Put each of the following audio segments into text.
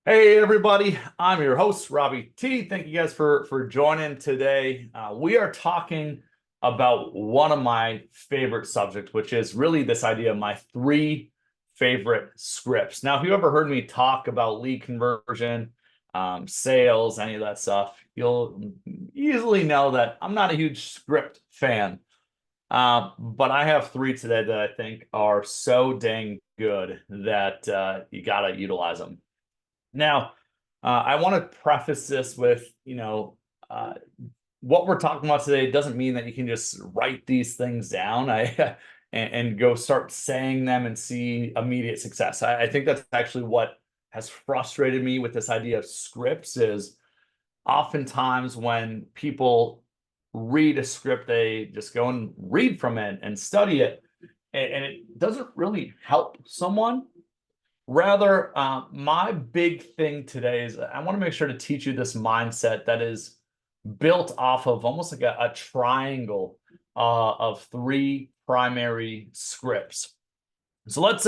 Hey everybody, I'm your host, Robby T. Thank you guys for joining today. We are talking about one of my favorite subjects, which is really this idea of my three favorite scripts. Now, if you ever heard me talk about lead conversion, sales, any of that stuff, you'll easily know that I'm not a huge script fan. But I have three today that I think are so dang good that you gotta utilize them. Now, I want to preface this with, what we're talking about today doesn't mean that you can just write these things down and go start saying them and see immediate success. I think that's actually what has frustrated me with this idea of scripts is oftentimes when people read a script, they just go and read from it and study it, and it doesn't really help someone. Rather, my big thing today is I want to make sure to teach you this mindset that is built off of almost like a triangle of three primary scripts. So let's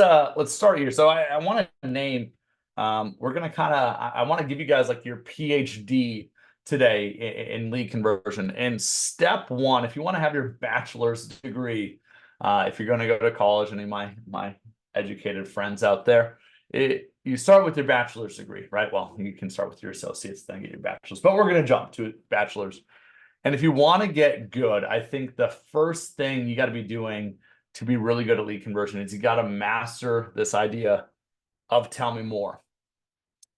start here. So I want to name we're gonna kind of I want to give you guys like your PhD today in lead conversion. And step one, if you want to have your bachelor's degree, if you're going to go to college, any of my educated friends out there, you start with your bachelor's degree, right? Well, you can start with your associates, then get your bachelor's, but we're going to jump to bachelor's. And if you want to get good, I think the first thing you got to be doing to be really good at lead conversion is you got to master this idea of tell me more.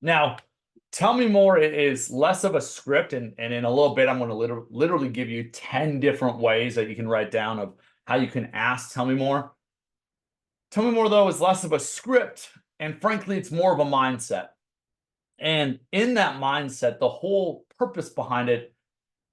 Now, tell me more is less of a script, and in a little bit, I'm going to literally give you 10 different ways that you can write down of how you can ask tell me more. Tell me more, though, is less of a script, and frankly, it's more of a mindset. And in that mindset, the whole purpose behind it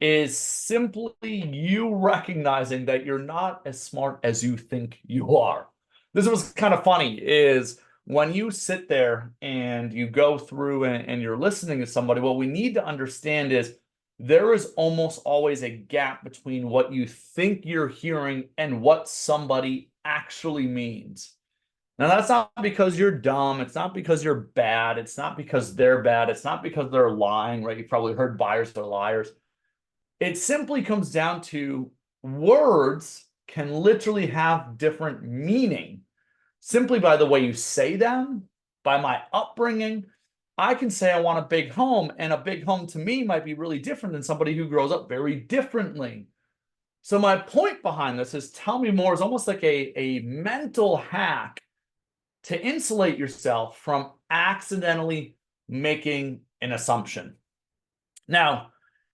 is simply you recognizing that you're not as smart as you think you are. This was kind of funny is when you sit there and you go through and you're listening to somebody, what we need to understand is there is almost always a gap between what you think you're hearing and what somebody actually means. Now, that's not because you're dumb. It's not because you're bad. It's not because they're bad. It's not because they're lying, right? You've probably heard buyers are liars. It simply comes down to words can literally have different meaning simply by the way you say them, by my upbringing. I can say I want a big home, and a big home to me might be really different than somebody who grows up very differently. So, my point behind this is tell me more is almost like a mental hack to insulate yourself from accidentally making an assumption. Now,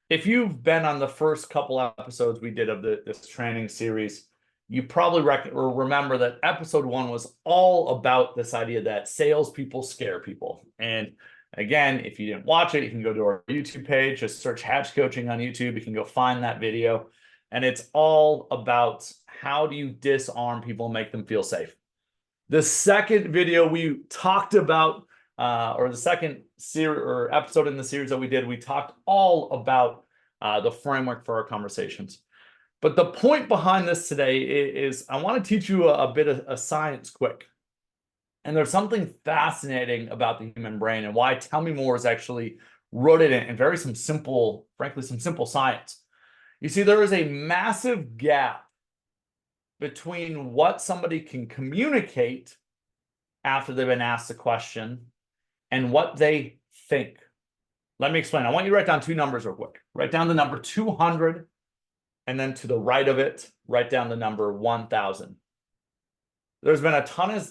if you've been on the first couple episodes we did of this training series, you probably or remember that episode one was all about this idea that salespeople scare people. And again, if you didn't watch it, you can go to our YouTube page, just search Hatch Coaching on YouTube. You can go find that video. And it's all about how do you disarm people and make them feel safe. The second video we talked about, or the second series or episode in the series that we did, we talked all about the framework for our conversations. But the point behind this today is I want to teach you a bit of a science quick. And there's something fascinating about the human brain and why Tell Me More is actually rooted in very some simple, frankly, some simple science. You see, there is a massive gap between what somebody can communicate after they've been asked a question and what they think. Let me explain. I want you to write down two numbers real quick. Write down the number 200, and then to the right of it, write down the number 1,000. There's been a ton of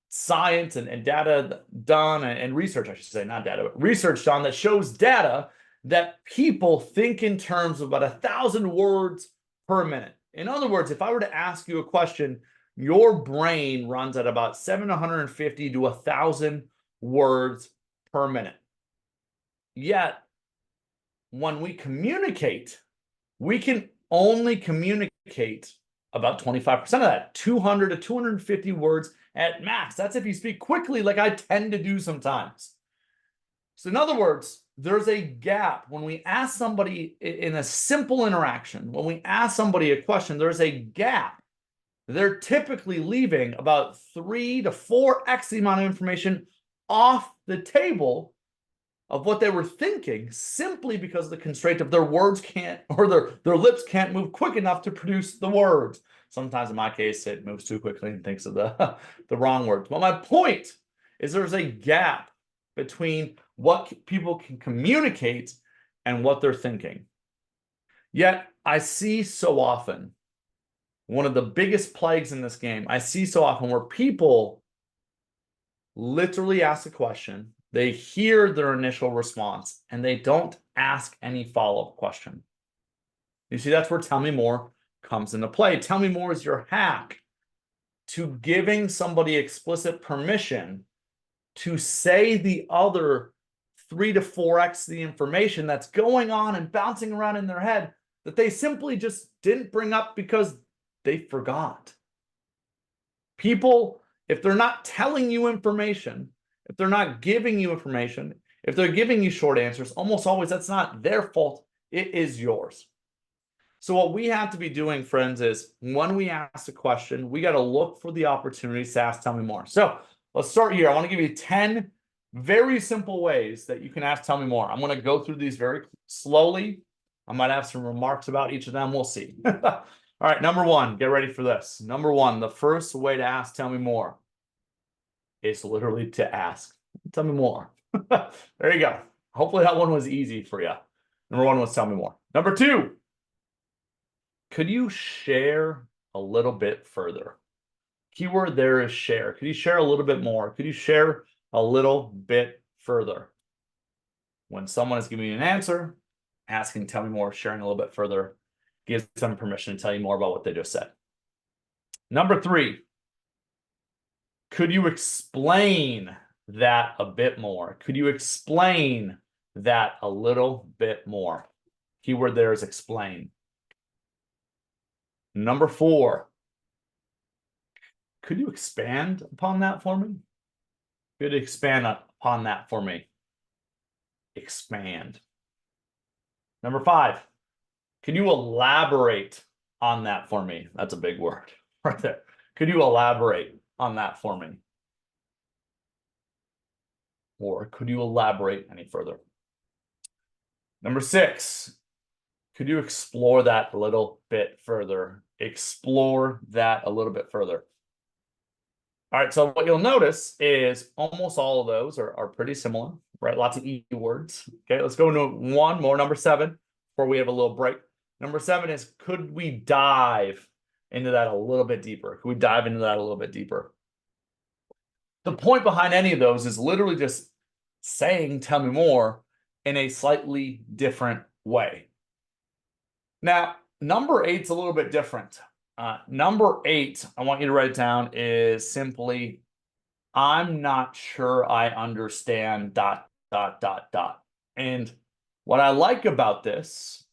science and data done, and research, I should say, not data, but research done that shows data that people think in terms of about 1,000 words per minute. In other words, if I were to ask you a question, your brain runs at about 750 to 1,000 words per minute. Yet, when we communicate, we can only communicate about 25% of that, 200 to 250 words at max. That's if you speak quickly, like I tend to do sometimes. So, in other words, there's a gap when we ask somebody in a simple interaction, when we ask somebody a question, there's a gap. They're typically leaving about 3 to 4x the amount of information off the table of what they were thinking simply because of the constraint of their words can't, or their lips can't move quick enough to produce the words. Sometimes in my case, it moves too quickly and thinks of the, the wrong words. But my point is there's a gap between what people can communicate and what they're thinking. Yet I see so often, one of the biggest plagues in this game, I see so often where people literally ask a question, they hear their initial response, and they don't ask any follow-up question. You see, that's where tell me more comes into play. Tell me more is your hack to giving somebody explicit permission to say the other 3 to 4x the information that's going on and bouncing around in their head that they simply just didn't bring up because they forgot. People, if they're not telling you information, if they're not giving you information, if they're giving you short answers, almost always that's not their fault, it is yours. So what we have to be doing, friends, is when we ask a question, we got to look for the opportunities to ask, tell me more. So let's start here. I want to give you 10 very simple ways that you can ask, tell me more. I'm going to go through these very slowly. I might have some remarks about each of them. We'll see. All right, number one, get ready for this. Number one, the first way to ask, tell me more, is literally to ask, tell me more. There you go. Hopefully that one was easy for you. Number one was tell me more. Number two, could you share a little bit further? Keyword there is share. Could you share a little bit more? Could you share a little bit further? When someone is giving you an answer, asking, tell me more, sharing a little bit further, gives them permission to tell you more about what they just said. Number three, could you explain that a bit more? Could you explain that a little bit more? Keyword there is explain. Number four, could you expand upon that for me? Could you expand upon that for me? Expand. Number five, can you elaborate on that for me? That's a big word right there. Could you elaborate on that for me? Or could you elaborate any further? Number six, could you explore that a little bit further? Explore that a little bit further. All right, so what you'll notice is almost all of those are pretty similar, right? Lots of E words. Okay, let's go into one more, number seven, before we have a little break. Number seven is, could we dive into that a little bit deeper? Could we dive into that a little bit deeper? The point behind any of those is literally just saying, tell me more, in a slightly different way. Now, number eight's a little bit different. Number eight, I want you to write it down, is simply, I'm not sure I understand ... And what I like about this,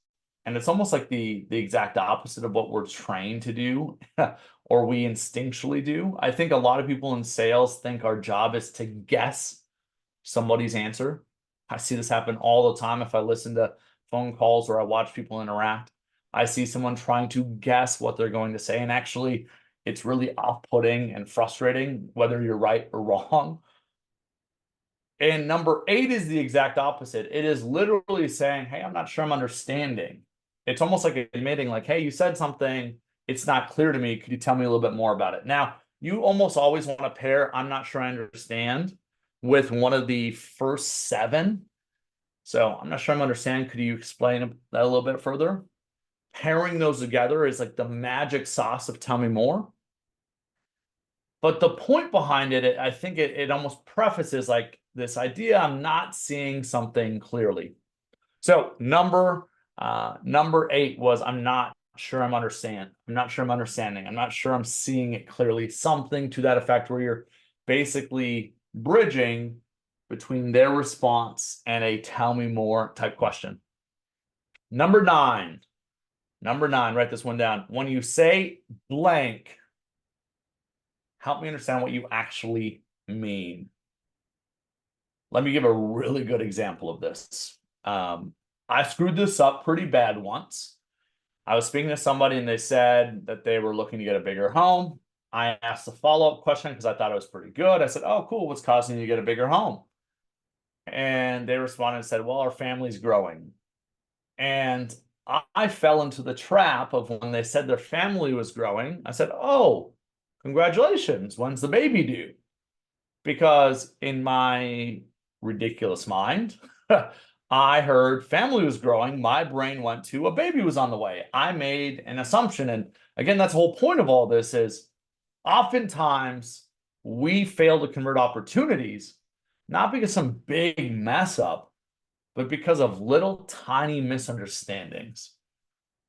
and it's almost like the exact opposite of what we're trained to do or we instinctually do. I think a lot of people in sales think our job is to guess somebody's answer. I see this happen all the time if I listen to phone calls or I watch people interact. I see someone trying to guess what they're going to say, and actually it's really off-putting and frustrating whether you're right or wrong. And number eight is the exact opposite. It is literally saying, hey, I'm not sure I'm understanding. It's almost like admitting, like, hey, you said something, it's not clear to me. Could you tell me a little bit more about it? Now, you almost always want to pair I'm not sure I understand with one of the first seven. So I'm not sure I'm understanding. Could you explain that a little bit further? Pairing those together is like the magic sauce of tell me more. But the point behind it, I think it almost prefaces like this idea, I'm not seeing something clearly. So number eight was, I'm not sure I'm understanding. I'm not sure I'm understanding. I'm not sure I'm seeing it clearly. Something to that effect where you're basically bridging between their response and a tell me more type question. Number nine, write this one down. When you say blank, help me understand what you actually mean. Let me give a really good example of this. I screwed this up pretty bad once. I was speaking to somebody and they said that they were looking to get a bigger home. I asked a follow-up question because I thought it was pretty good. I said, oh, cool, what's causing you to get a bigger home? And they responded and said, well, our family's growing. And I fell into the trap of when they said their family was growing, I said, oh, congratulations. When's the baby due? Because in my ridiculous mind, I heard family was growing. My brain went to a baby was on the way. I made an assumption. And again, that's the whole point of all this is oftentimes we fail to convert opportunities, not because some big mess up, but because of little tiny misunderstandings.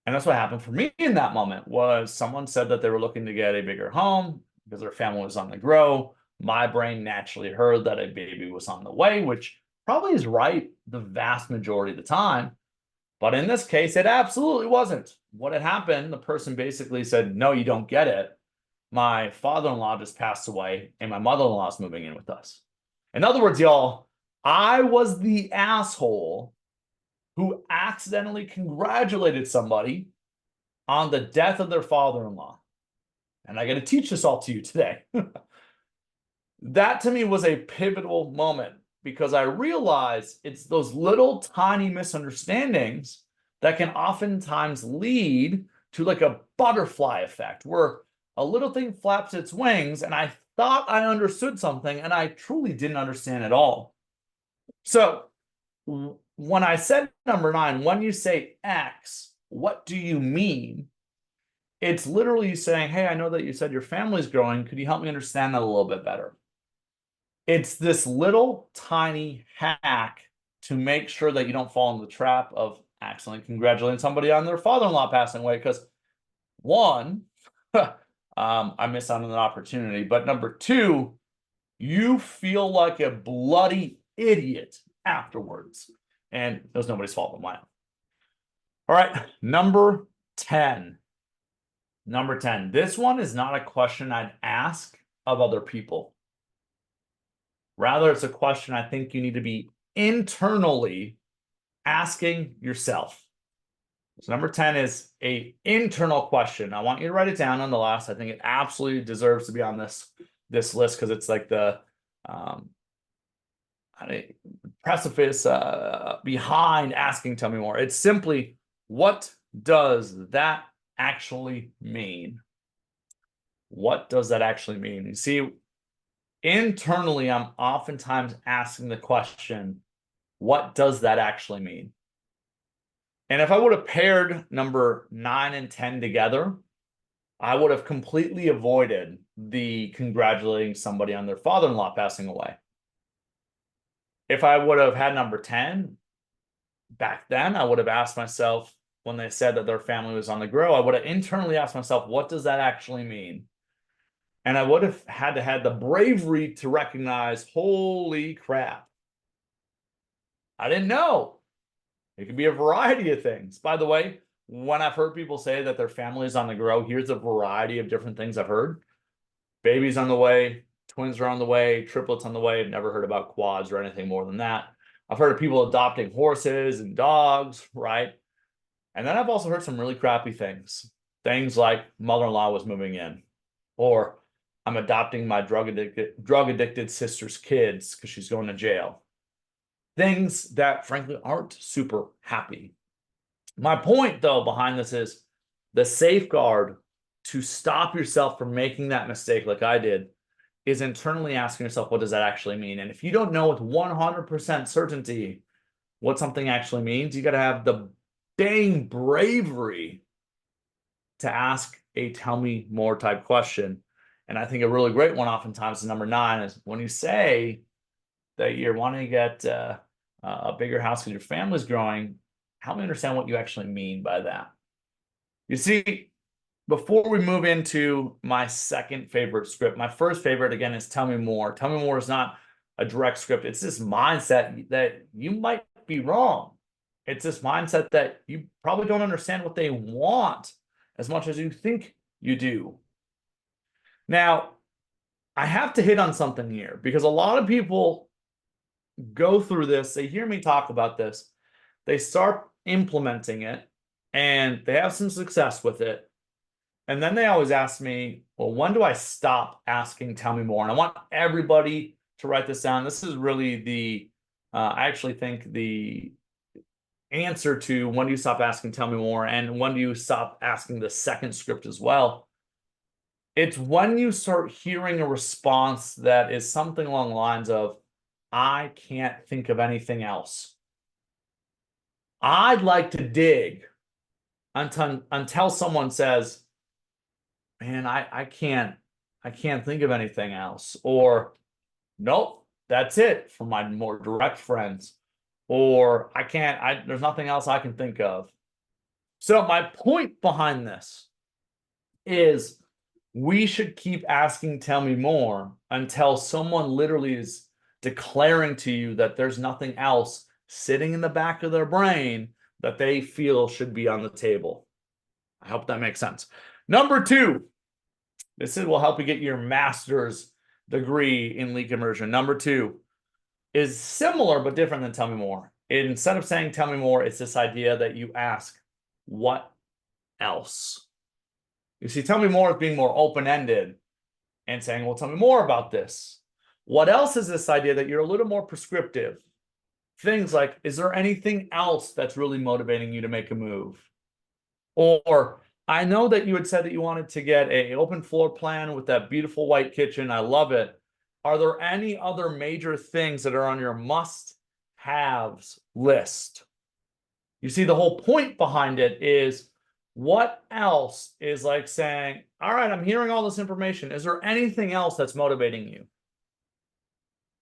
And that's what happened for me in that moment was someone said that they were looking to get a bigger home because their family was on the grow. My brain naturally heard that a baby was on the way, which probably is right the vast majority of the time. But in this case, it absolutely wasn't. What had happened, the person basically said, no, you don't get it. My father-in-law just passed away and my mother-in-law is moving in with us. In other words, y'all, I was the asshole who accidentally congratulated somebody on the death of their father-in-law. And I got to teach this all to you today. That to me was a pivotal moment because I realized it's those little tiny misunderstandings that can oftentimes lead to like a butterfly effect where a little thing flaps its wings and I thought I understood something and I truly didn't understand at all. So when I said number 9, when you say X, what do you mean? It's literally saying, hey, I know that you said your family's growing. Could you help me understand that a little bit better? It's this little tiny hack to make sure that you don't fall into the trap of accidentally congratulating somebody on their father-in-law passing away. Because one, I missed out on an opportunity. But number 2, you feel like a bloody idiot afterwards. And it was nobody's fault but mine. All right, number 10. Number 10. This one is not a question I'd ask of other people. Rather, it's a question I think you need to be internally asking yourself. So number 10 is an internal question. I want you to write it down nonetheless. I think it absolutely deserves to be on this list because it's like the precipice behind asking, tell me more. It's simply, what does that actually mean? What does that actually mean? You see, internally, I'm oftentimes asking the question, what does that actually mean? And if I would have paired number 9 and 10 together, I would have completely avoided the congratulating somebody on their father-in-law passing away. If I would have had number 10 back then, I would have asked myself, when they said that their family was on the grow, I would have internally asked myself, what does that actually mean? And I would have had to have the bravery to recognize, holy crap, I didn't know. It could be a variety of things. By the way, when I've heard people say that their family is on the grow, here's a variety of different things I've heard. Babies on the way, twins are on the way, triplets on the way. I've never heard about quads or anything more than that. I've heard of people adopting horses and dogs, right? And then I've also heard some really crappy things. Things like mother-in-law was moving in, or I'm adopting my drug-addicted sister's kids because she's going to jail. Things that frankly aren't super happy. My point though behind this is the safeguard to stop yourself from making that mistake like I did is internally asking yourself, what does that actually mean? And if you don't know with 100% certainty what something actually means, you got to have the dang bravery to ask a tell me more type question. And I think a really great one oftentimes is number 9 is when you say that you're wanting to get a bigger house because your family's growing, help me understand what you actually mean by that. You see, before we move into my second favorite script, my first favorite, again, is Tell Me More. Tell Me More is not a direct script. It's this mindset that you might be wrong. It's this mindset that you probably don't understand what they want as much as you think you do. Now, I have to hit on something here because a lot of people go through this, they hear me talk about this, they start implementing it, and they have some success with it. And then they always ask me, well, when do I stop asking, tell me more? And I want everybody to write this down. This is really the I actually think the answer to when do you stop asking, tell me more, and when do you stop asking the second script as well, it's when you start hearing a response that is something along the lines of, I can't think of anything else. I'd like to dig until someone says, man, I can't think of anything else. Or nope, that's it for my more direct friends. Or there's nothing else I can think of. So my point behind this is we should keep asking, tell me more, until someone literally is declaring to you that there's nothing else sitting in the back of their brain that they feel should be on the table. I hope that makes sense. Number two, this will help you get your master's degree in lead conversion. Number two is similar but different than tell me more. Instead of saying tell me more, it's this idea that you ask, what else? You see, tell me more is being more open-ended and saying, well, tell me more about this. What else is this idea that you're a little more prescriptive? Things like, is there anything else that's really motivating you to make a move? Or, I know that you had said that you wanted to get an open floor plan with that beautiful white kitchen. I love it. Are there any other major things that are on your must-haves list? You see, the whole point behind it is, what else is like saying, all right, I'm hearing all this information. Is there anything else that's motivating you?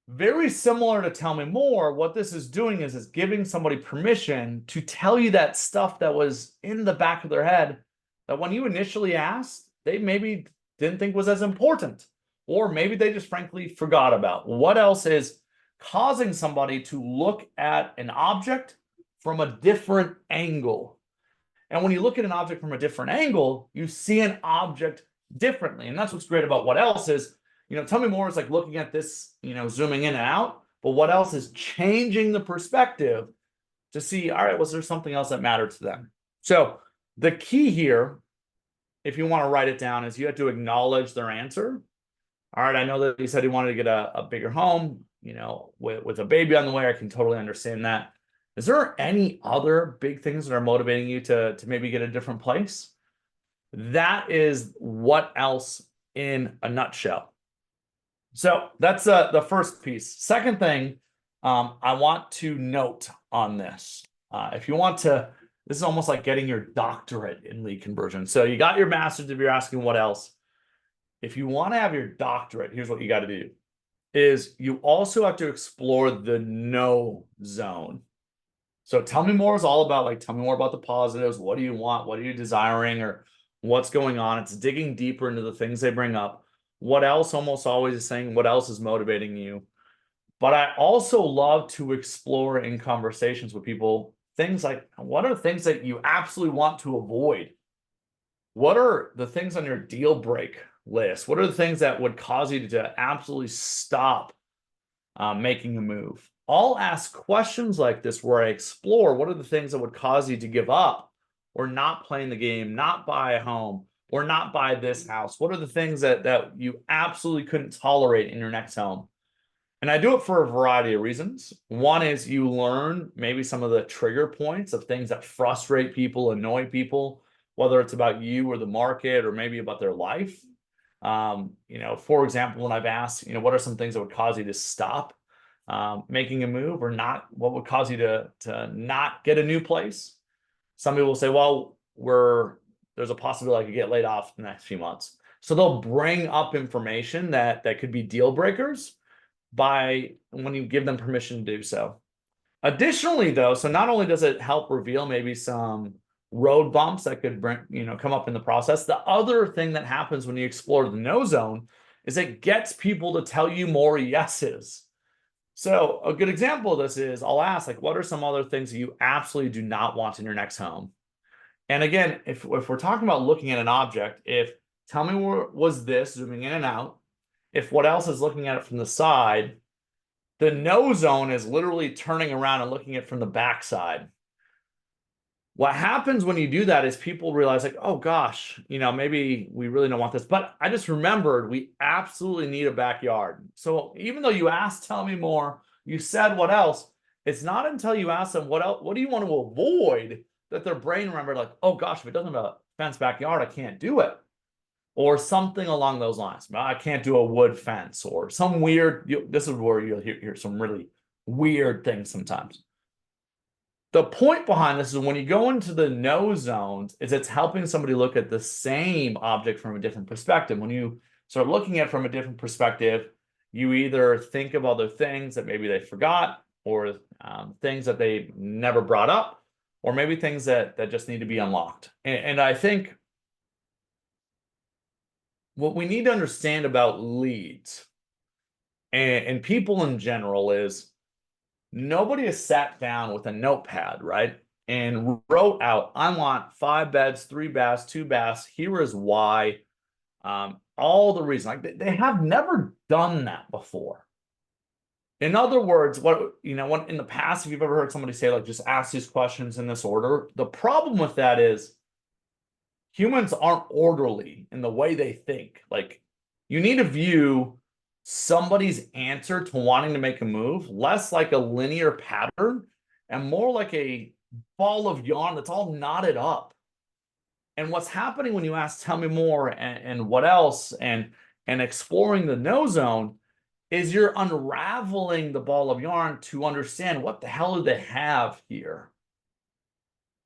Very similar to tell me more, what this is doing is giving somebody permission to tell you that stuff that was in the back of their head that when you initially asked, they maybe didn't think was as important, or maybe they just frankly forgot about. What else is causing somebody to look at an object from a different angle? And when you look at an object from a different angle, you see an object differently. And that's what's great about what else is, tell me more is like looking at this, zooming in and out, but what else is changing the perspective to see, all right, was there something else that mattered to them? So the key here, if you want to write it down, is you have to acknowledge their answer. All right, I know that he said he wanted to get a bigger home, with a baby on the way. I can totally understand that. Is there any other big things that are motivating you to maybe get a different place? That is what else in a nutshell. So that's the first piece. Second thing, I want to note on this. If you want to, this is almost like getting your doctorate in lead conversion. So you got your master's if you're asking what else. If you want to have your doctorate, here's what you got to do. Is you also have to explore the no zone. So tell me more is all about like, tell me more about the positives. What do you want? What are you desiring? Or what's going on? It's digging deeper into the things they bring up. What else almost always is saying, what else is motivating you? But I also love to explore in conversations with people things like, what are things that you absolutely want to avoid? What are the things on your deal break list? What are the things that would cause you to absolutely stop making a move? I'll ask questions like this where I explore what are the things that would cause you to give up or not playing the game, not buy a home, or not buy this house. What are the things that you absolutely couldn't tolerate in your next home? And I do it for a variety of reasons. One is you learn maybe some of the trigger points of things that frustrate people, annoy people, whether it's about you or the market or maybe about their life. For example, when I've asked, what are some things that would cause you to stop making a move, or not, what would cause you to not get a new place? Some people will say, well, there's a possibility I could get laid off in the next few months. So they'll bring up information that could be deal breakers when you give them permission to do so. Additionally, though, so not only does it help reveal maybe some road bumps that could come up in the process, the other thing that happens when you explore the no zone is it gets people to tell you more yeses. So a good example of this is I'll ask, like, what are some other things that you absolutely do not want in your next home? And again, if we're talking about looking at an object, if tell me what was this, zooming in and out, if what else is looking at it from the side, the no zone is literally turning around and looking at it from the back side. What happens when you do that is people realize like, oh gosh, maybe we really don't want this. But I just remembered we absolutely need a backyard. So even though you asked, tell me more, you said what else, It's not until you ask them what else, what do you want to avoid, that their brain remembered, like, oh gosh, if it doesn't have a fenced backyard, I can't do it. Or something along those lines. I can't do a wood fence or some weird, this is where you'll hear some really weird things sometimes. The point behind this is when you go into the no zones, is it's helping somebody look at the same object from a different perspective. When you start looking at it from a different perspective, you either think of other things that maybe they forgot, or things that they never brought up, or maybe things that just need to be unlocked. And I think what we need to understand about leads and people in general is nobody has sat down with a notepad, right? And wrote out, I want 5 beds, 3 baths, 2 baths. Here is why. All the reasons. Like they have never done that before. In other words, what in the past, if you've ever heard somebody say, like, just ask these questions in this order, the problem with that is humans aren't orderly in the way they think. Like, you need to view somebody's answer to wanting to make a move less like a linear pattern and more like a ball of yarn that's all knotted up. And what's happening when you ask, tell me more, and what else, and exploring the no zone, is you're unraveling the ball of yarn to understand what the hell do they have here.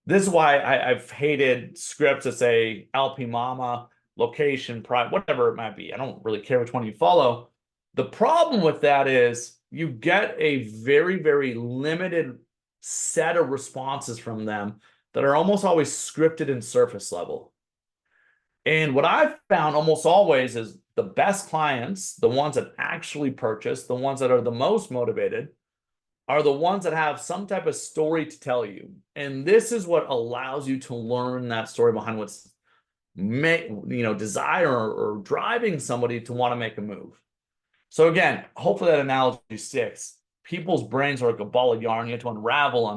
This is why I've hated scripts that say LP Mama, location, pride, whatever it might be. I don't really care which one you follow. The problem with that is you get a very, very limited set of responses from them that are almost always scripted and surface level. And what I've found almost always is the best clients, the ones that actually purchase, the ones that are the most motivated, are the ones that have some type of story to tell you. And this is what allows you to learn that story behind what's desire or driving somebody to want to make a move. So again, hopefully that analogy sticks. People's brains are like a ball of yarn. You have to unravel,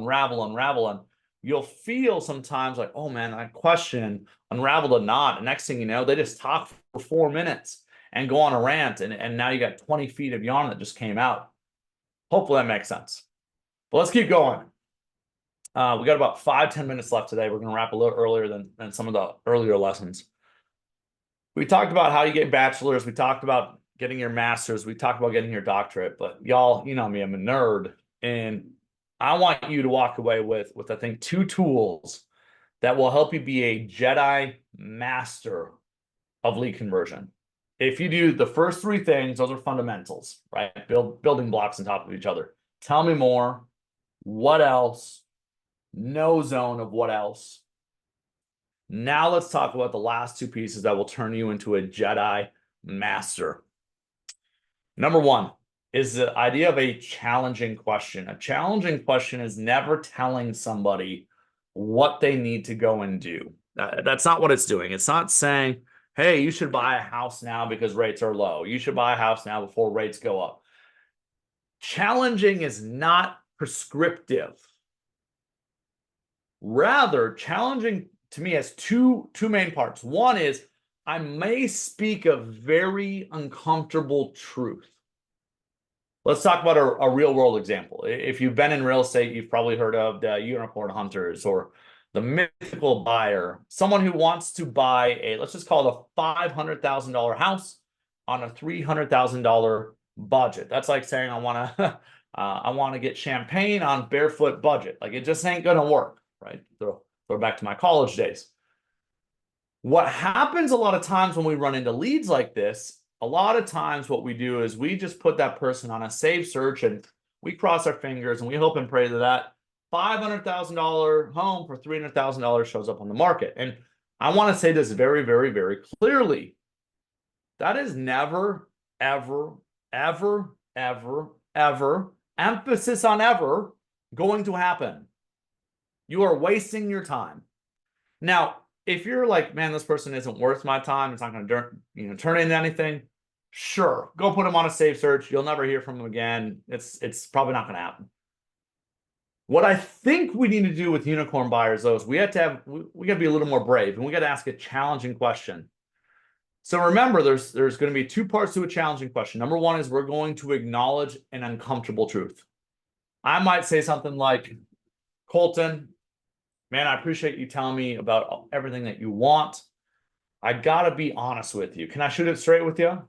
and you'll feel sometimes like, oh man, I question, unraveled a knot. And next thing you know, they just talk for 4 minutes and go on a rant. And now you got 20 feet of yarn that just came out. Hopefully that makes sense. But let's keep going. We got about 5-10 minutes left today. We're going to wrap a little earlier than some of the earlier lessons. We talked about how you get bachelor's. We talked about getting your master's. We talked about getting your doctorate. But y'all, you know me, I'm a nerd. And I want you to walk away with I think 2 tools that will help you be a Jedi master of lead conversion. If you do the first 3 things, those are fundamentals, right? Building blocks on top of each other. Tell me more. What else? No zone of what else. Now let's talk about the last 2 pieces that will turn you into a Jedi master. Number 1 is the idea of a challenging question. A challenging question is never telling somebody what they need to go and do. That's not what it's doing. It's not saying, hey, you should buy a house now because rates are low. You should buy a house now before rates go up. Challenging is not prescriptive. Rather, challenging to me has two main parts. One is I may speak a very uncomfortable truth. Let's talk about a real world example. If you've been in real estate, you've probably heard of the unicorn hunters or the mythical buyer, someone who wants to buy let's just call it a $500,000 house on a $300,000 budget. That's like saying I want to get champagne on barefoot budget. Like, it just ain't gonna work, right? Throw back to my college days. What happens a lot of times when we run into leads like this, a lot of times what we do is we just put that person on a save search and we cross our fingers and we hope and pray that $500,000 home for $300,000 shows up on the market. And I want to say this very, very, very clearly. That is never, ever, ever, ever, ever, emphasis on ever, going to happen. You are wasting your time. Now, if you're like, man, this person isn't worth my time, it's not going to turn into anything, sure, go put them on a save search. You'll never hear from them again. It's probably not going to happen. What I think we need to do with unicorn buyers, though, is we got to be a little more brave, and we got to ask a challenging question. So remember, there's going to be 2 parts to a challenging question. Number 1 is we're going to acknowledge an uncomfortable truth. I might say something like, Colton, man, I appreciate you telling me about everything that you want. I gotta be honest with you. Can I shoot it straight with you?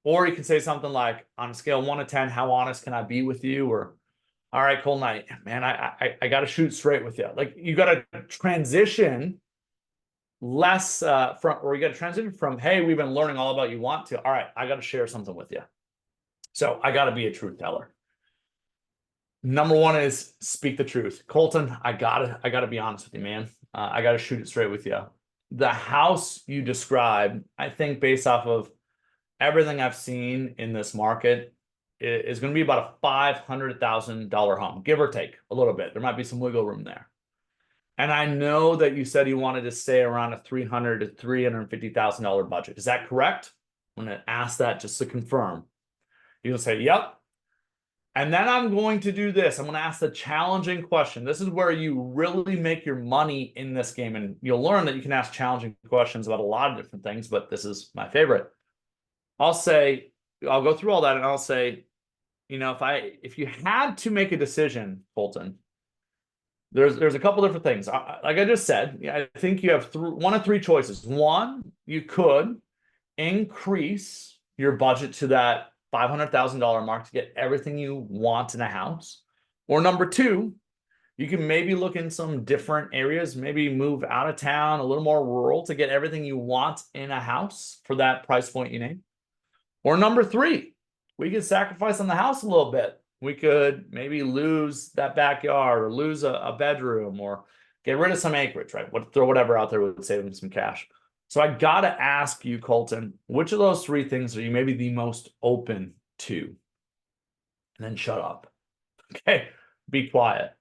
Or you can say something like, on a scale of 1 to 10, how honest can I be with you? Or, all right, cool night, man, I gotta shoot straight with you. Like, you gotta transition less you gotta transition from, hey, we've been learning all about you want, to, all right, I gotta share something with you. So I gotta be a truth teller. Number one is speak the truth. Colton, I gotta be honest with you, man. I gotta shoot it straight with you. The house you described, I think, based off of everything I've seen in this market, is going to be about a $500,000 home, give or take a little bit. There might be some wiggle room there. And I know that you said you wanted to stay around a $300,000 to $350,000 budget. Is that correct? I'm going to ask that just to confirm. You'll say, yep. And then I'm going to do this. I'm going to ask the challenging question. This is where you really make your money in this game. And you'll learn that you can ask challenging questions about a lot of different things, but this is my favorite. I'll go through all that and I'll say, if you had to make a decision, Colton, there's a couple different things. Like I just said, I think you have one of three choices. One, you could increase your budget to that $500,000 mark to get everything you want in a house. Or number two, you can maybe look in some different areas, maybe move out of town, a little more rural, to get everything you want in a house for that price point you name. Or number three, we could sacrifice on the house a little bit. We could maybe lose that backyard, or lose a bedroom, or get rid of some acreage, right? Throw whatever out there would save them some cash. So I got to ask you, Colton, which of those three things are you maybe the most open to? And then shut up. Okay, be quiet.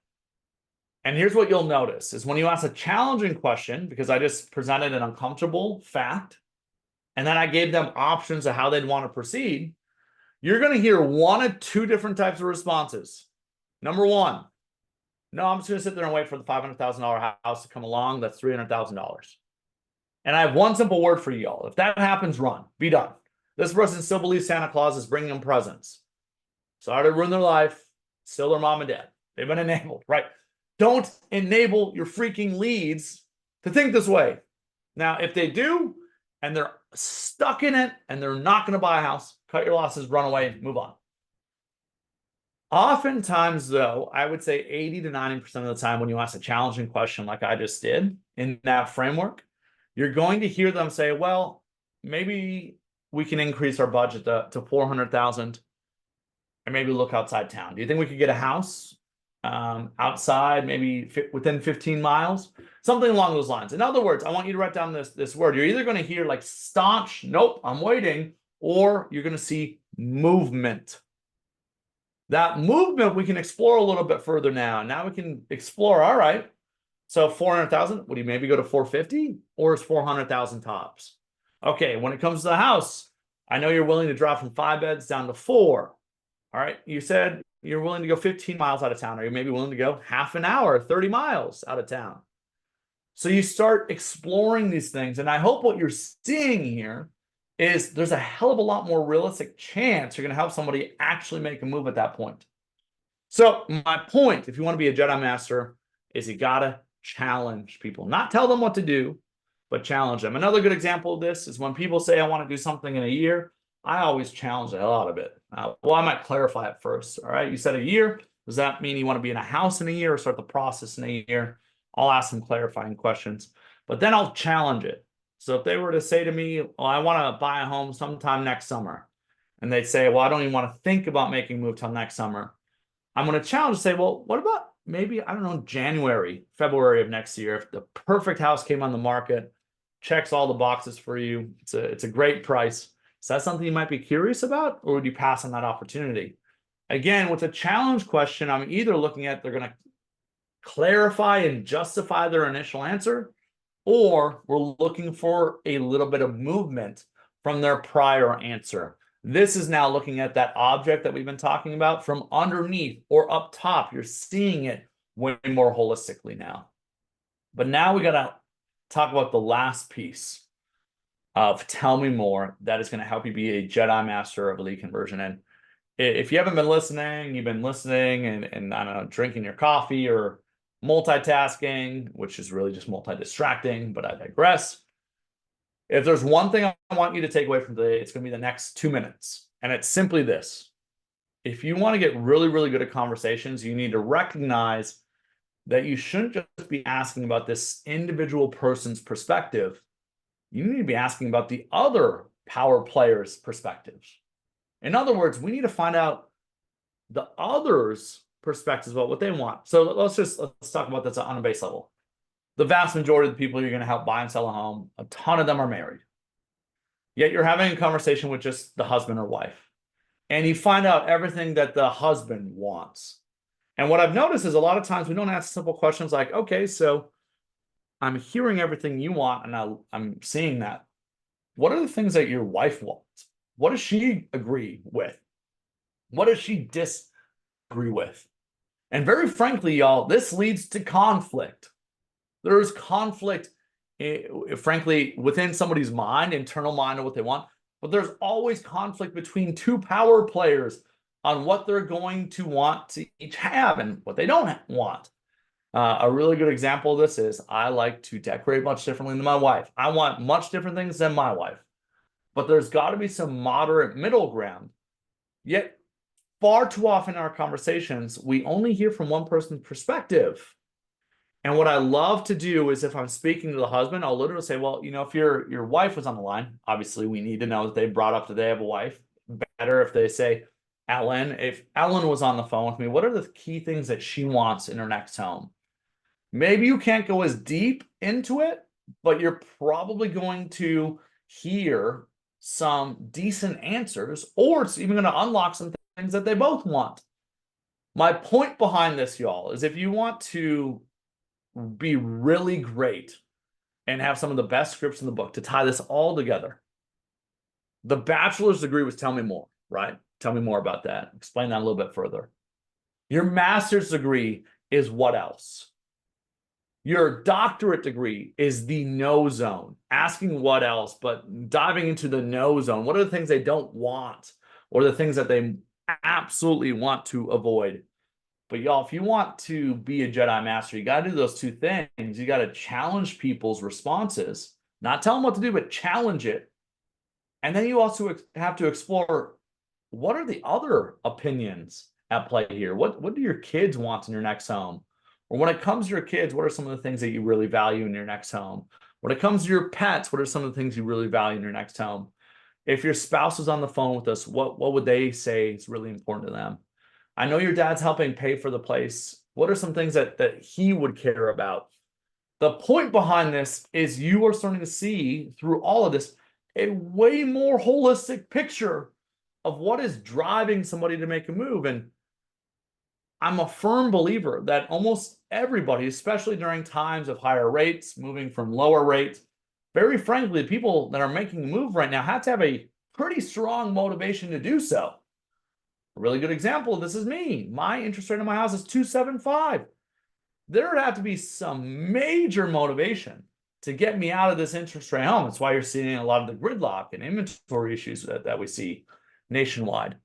And here's what you'll notice is when you ask a challenging question, because I just presented an uncomfortable fact, and then I gave them options of how they'd want to proceed, you're going to hear one of two different types of responses. Number one, no, I'm just going to sit there and wait for the $500,000 house to come along. That's $300,000. And I have one simple word for you all. If that happens, run. Be done. This person still believes Santa Claus is bringing them presents. Sorry to ruin their life. Still their mom and dad. They've been enabled, right? Don't enable your freaking leads to think this way. Now, if they do, and they're stuck in it, and they're not going to buy a house, cut your losses, run away, move on. Oftentimes, though, I would say 80 to 90% of the time when you ask a challenging question like I just did in that framework, you're going to hear them say, well, maybe we can increase our budget to $400,000 and maybe look outside town. Do you think we could get a house outside, maybe within 15 miles? Something along those lines. In other words, I want you to write down this word. You're either going to hear like staunch, nope, I'm waiting, or you're going to see movement. That movement we can explore a little bit further now. Now we can explore, all right, so 400,000, would you maybe go to 450, or is 400,000 tops? Okay, when it comes to the house, I know you're willing to drop from 5 beds down to 4. All right, you said you're willing to go 15 miles out of town. Are you maybe willing to go half an hour, 30 miles out of town? So you start exploring these things. And I hope what you're seeing here is there's a hell of a lot more realistic chance you're going to help somebody actually make a move at that point. So my point, if you want to be a Jedi Master, is you got to challenge people. Not tell them what to do, but challenge them. Another good example of this is when people say, I want to do something in a year, I always challenge the hell out of it. Well, I might clarify it first. All right, you said a year. Does that mean you want to be in a house in a year or start the process in a year? I'll ask some clarifying questions, but then I'll challenge it. So if they were to say to me, well, I want to buy a home sometime next summer, and they'd say, well, I don't even want to think about making a move till next summer, I'm going to challenge and say, well, what about maybe, I don't know, January, February of next year, if the perfect house came on the market, checks all the boxes for you, it's a great price. Is that something you might be curious about, or would you pass on that opportunity? Again, with a challenge question, I'm either looking at they're going to clarify and justify their initial answer, or we're looking for a little bit of movement from their prior answer. This is now looking at that object that we've been talking about from underneath or up top. You're seeing it way more holistically now. But now we got to talk about the last piece of tell me more that is going to help you be a Jedi Master of lead conversion. And If you haven't been listening, you've been listening and I don't know, drinking your coffee or multitasking, which is really just multi-distracting, but I digress. If there's one thing I want you to take away from today, it's going to be the next 2 minutes. And it's simply this. If you want to get really, really good at conversations, you need to recognize that you shouldn't just be asking about this individual person's perspective. You need to be asking about the other power players' perspectives. In other words, we need to find out the others' perspectives about what they want. So let's talk about this on a base level. The vast majority of the people you're going to help buy and sell a home, a ton of them are married. Yet you're having a conversation with just the husband or wife, and you find out everything that the husband wants. And what I've noticed is a lot of times we don't ask simple questions like, okay, so I'm hearing everything you want, and I'm seeing that. What are the things that your wife wants? What does she agree with? What does she disagree with? And very frankly, y'all, this leads to conflict. There's conflict, frankly, within somebody's mind, internal mind of what they want, but there's always conflict between two power players on what they're going to want to each have and what they don't want. A really good example of this is I like to decorate much differently than my wife. I want much different things than my wife, but there's got to be some moderate middle ground. Yet far too often in our conversations, we only hear from one person's perspective. And what I love to do is if I'm speaking to the husband, I'll literally say, well, you know, if your wife was on the line, obviously we need to know that they brought up that they have a wife. Better if they say, Ellen, if Ellen was on the phone with me, what are the key things that she wants in her next home? Maybe you can't go as deep into it, but you're probably going to hear some decent answers, or it's even going to unlock some things that they both want. My point behind this, y'all, is if you want to be really great and have some of the best scripts in the book to tie this all together, the bachelor's degree was tell me more, right? Tell me more about that. Explain that a little bit further. Your master's degree is what else? Your doctorate degree is the no zone, asking what else, but diving into the no zone. What are the things they don't want? What are the things that they absolutely want to avoid? But y'all, if you want to be a Jedi Master, you got to do those two things. You got to challenge people's responses, not tell them what to do, but challenge it. And then you also have to explore what are the other opinions at play here? What do your kids want in your next home? Or when it comes to your kids, what are some of the things that you really value in your next home? When it comes to your pets, what are some of the things you really value in your next home? If your spouse is on the phone with us, what would they say is really important to them? I know your dad's helping pay for the place. What are some things that he would care about? The point behind this is you are starting to see through all of this a way more holistic picture of what is driving somebody to make a move. And I'm a firm believer that almost everybody, especially during times of higher rates, moving from lower rates, very frankly, people that are making a move right now have to have a pretty strong motivation to do so. A really good example of this is me. My interest rate on my house is 2.75. There would have to be some major motivation to get me out of this interest rate home. That's why you're seeing a lot of the gridlock and inventory issues that we see nationwide.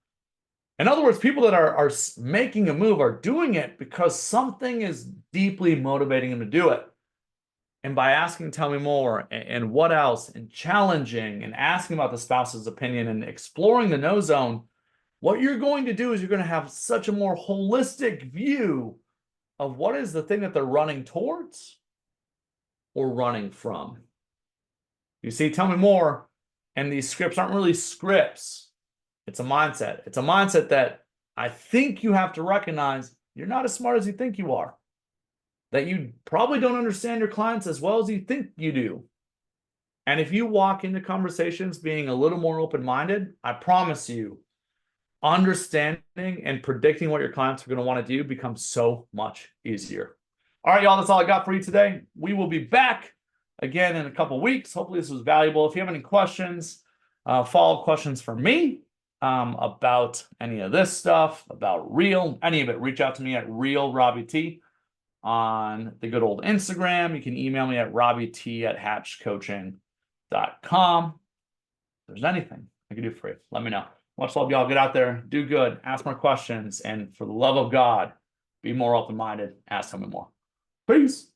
In other words, people that are making a move are doing it because something is deeply motivating them to do it. And by asking, tell me more, and what else, and challenging, and asking about the spouse's opinion, and exploring the no zone, what you're going to do is you're going to have such a more holistic view of what is the thing that they're running towards or running from. You see, tell me more, and these scripts aren't really scripts. It's a mindset. It's a mindset that I think you have to recognize you're not as smart as you think you are, that you probably don't understand your clients as well as you think you do. And if you walk into conversations being a little more open-minded, I promise you, understanding and predicting what your clients are going to want to do becomes so much easier. All right, y'all, that's all I got for you today. We will be back again in a couple weeks. Hopefully this was valuable. If you have any questions, follow-up questions for me about any of this stuff, about any of it, reach out to me at Real Robby T on the good old Instagram. You can email me at robbyt@hatchcoaching.com. If there's anything I can do for you, let me know. Much love, y'all. Get out there, do good, ask more questions, and for the love of God, be more open-minded, ask him more. Peace.